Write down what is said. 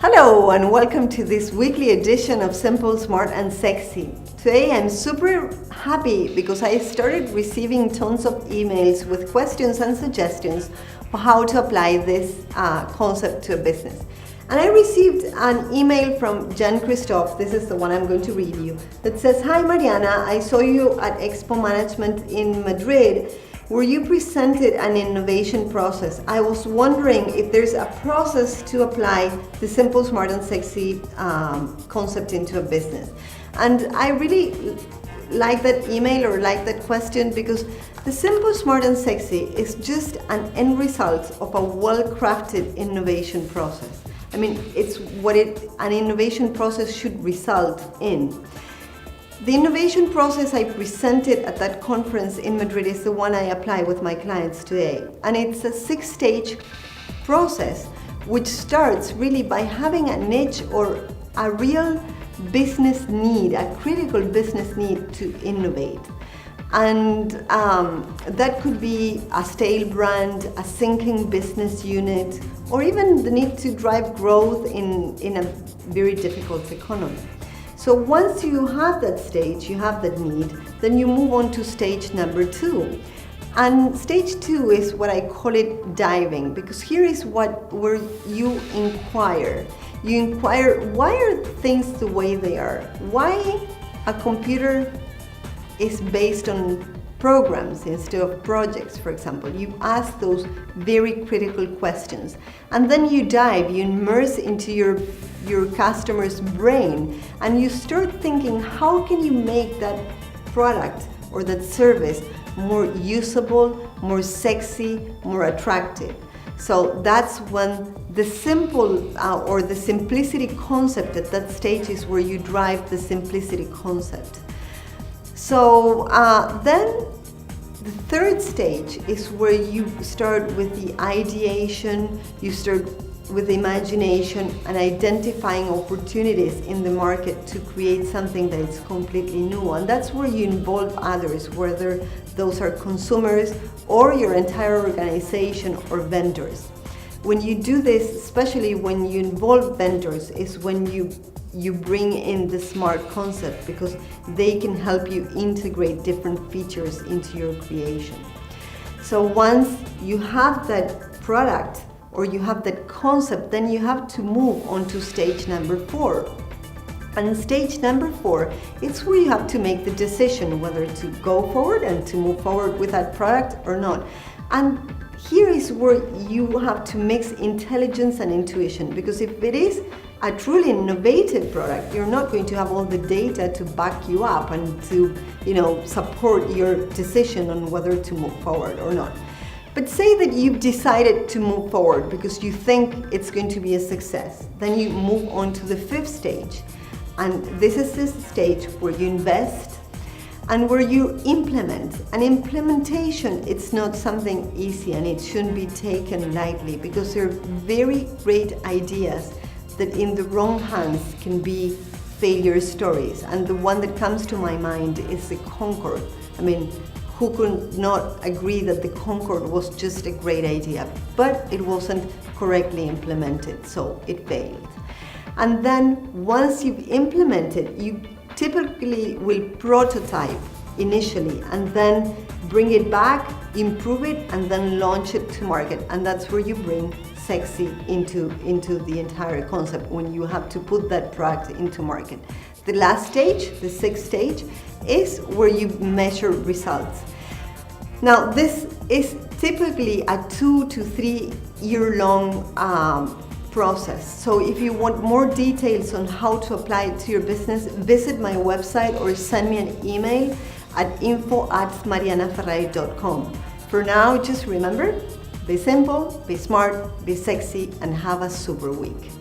Hello and welcome to this weekly edition of Simple, Smart and Sexy. Today I'm super happy because I started receiving tons of emails with questions and suggestions for how to apply this concept to a business. And I received an email from Jen Christoph, this is the one I'm going to read you, that says, "Hi Mariana, I saw you at Expo Management in Madrid where you presented an innovation process. I was wondering if there's a process to apply the Simple, Smart and Sexy concept into a business." And I really like that email or like that question because the Simple, Smart and Sexy is just an end result of a well-crafted innovation process. I mean, it's what an innovation process should result in. The innovation process I presented at that conference in Madrid is the one I apply with my clients today. And it's a 6-stage process which starts really by having a niche or a real business need, a critical business need to innovate. And that could be a stale brand, a sinking business unit, or even the need to drive growth in a very difficult economy. So once you have that stage, you have that need, then you move on to stage number 2. And stage 2 is what I call it diving, because here is where you inquire. You inquire, why are things the way they are? Why a computer is based on programs instead of projects, for example. You ask those very critical questions. And then you dive, you immerse into your customer's brain, and you start thinking, how can you make that product or that service more usable, more sexy, more attractive? So that's when the simple or the simplicity concept at that stage is where you drive the simplicity concept. So then the third stage is where you start with the ideation, you start with the imagination and identifying opportunities in the market to create something that is completely new. And that's where you involve others, whether those are consumers or your entire organization or vendors. When you do this, especially when you involve vendors, is when you bring in the smart concept, because they can help you integrate different features into your creation. So once you have that product or you have that concept, then you have to move on to stage number 4. And stage number 4, it's where you have to make the decision whether to go forward and to move forward with that product or not. And here is where you have to mix intelligence and intuition, because if it is a truly innovative product, you're not going to have all the data to back you up and to, support your decision on whether to move forward or not. But say that you've decided to move forward because you think it's going to be a success. Then you move on to the 5th stage. And this is the stage where you invest and where you implement. And implementation, it's not something easy and it shouldn't be taken lightly, because there are very great ideas that in the wrong hands can be failure stories. And the one that comes to my mind is the Concorde. I mean, who could not agree that the Concorde was just a great idea, but it wasn't correctly implemented, so it failed. And then once you've implemented, you typically will prototype initially and then bring it back, improve it, and then launch it to market. And that's where you bring sexy into the entire concept, when you have to put that product into market. The last stage, the 6th stage, is where you measure results. Now, this is typically a 2 to 3 year long process. So if you want more details on how to apply it to your business, visit my website or send me an email at info@marianaferrari.com. For now, just remember, be simple, be smart, be sexy, and have a super week.